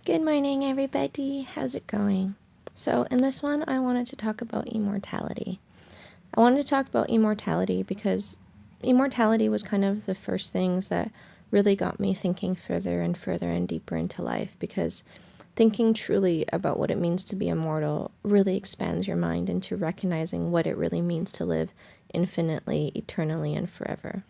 Good morning, everybody. How's it going? So, in this one, I wanted to talk about immortality. I wanted to talk about immortality because immortality was kind of the first things that really got me thinking further and further and deeper into life, because thinking truly about what it means to be immortal really expands your mind into recognizing what it really means to live infinitely, eternally, and forever.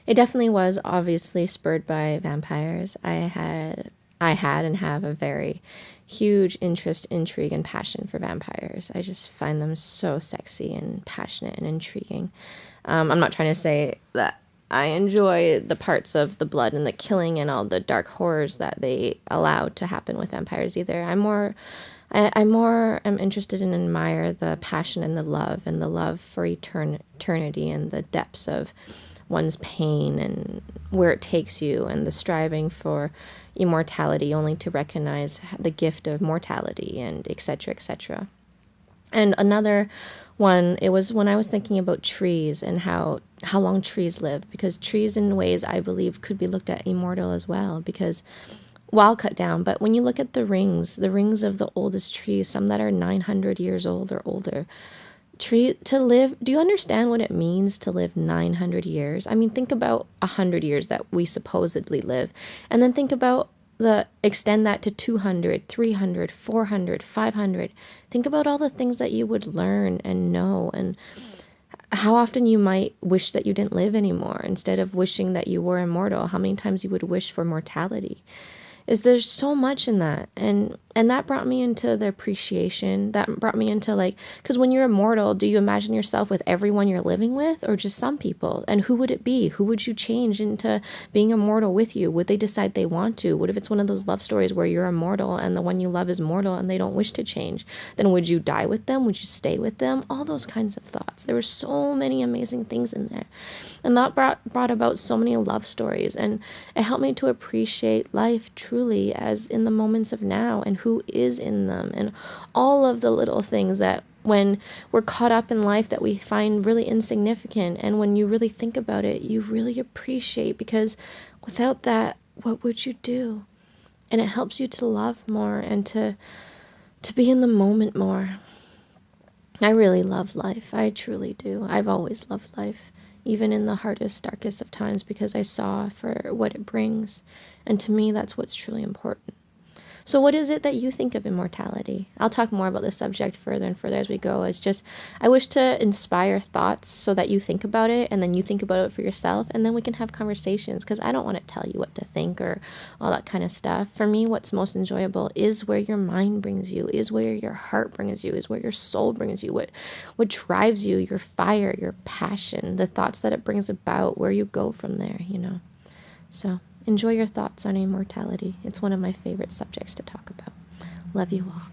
It definitely was obviously spurred by vampires. I had and have a very huge interest, intrigue, and passion for vampires. I just find them so sexy and passionate and intriguing. I'm not trying to say that I enjoy the parts of the blood and the killing and all the dark horrors that they allowed to happen with vampires either. I more am interested in admire the passion and the love for eternity and the depths of one's pain and where it takes you, and the striving for immortality only to recognize the gift of mortality, and etc., etc. And another one, it was when I was thinking about trees and how long trees live, because trees in ways I believe could be looked at immortal as well, because while cut down, but when you look at the rings of the oldest trees, some that are 900 years old or older, to live, do you understand what it means to live 900 years? I mean, think about 100 years that we supposedly live, and then think about extend that to 200, 300, 400, 500. Think about all the things that you would learn and know, and how often you might wish that you didn't live anymore instead of wishing that you were immortal. How many times you would wish for mortality. There's so much in that, and that brought me into the appreciation. That brought me into, like, because when you're immortal, do you imagine yourself with everyone you're living with, or just some people? And who would it be? Who would you change into being immortal with you? Would they decide they want to? What if it's one of those love stories where you're immortal and the one you love is mortal and they don't wish to change? Then would you die with them? Would you stay with them? All those kinds of thoughts. There were so many amazing things in there, and that brought about so many love stories, and it helped me to appreciate life truly as in the moments of now, and who is in them, and all of the little things that when we're caught up in life that we find really insignificant, and when you really think about it, you really appreciate, because without that, what would you do? And it helps you to love more and to be in the moment more. I really love life. I truly do. I've always loved life, even in the hardest, darkest of times, because I saw for what it brings. And to me, that's what's truly important. So what is it that you think of immortality? I'll talk more about this subject further and further as we go. It's just, I wish to inspire thoughts so that you think about it, and then you think about it for yourself, and then we can have conversations, because I don't want to tell you what to think or all that kind of stuff. For me, what's most enjoyable is where your mind brings you, is where your heart brings you, is where your soul brings you, what drives you, your fire, your passion, the thoughts that it brings about, where you go from there, So enjoy your thoughts on immortality. It's one of my favorite subjects to talk about. Love you all.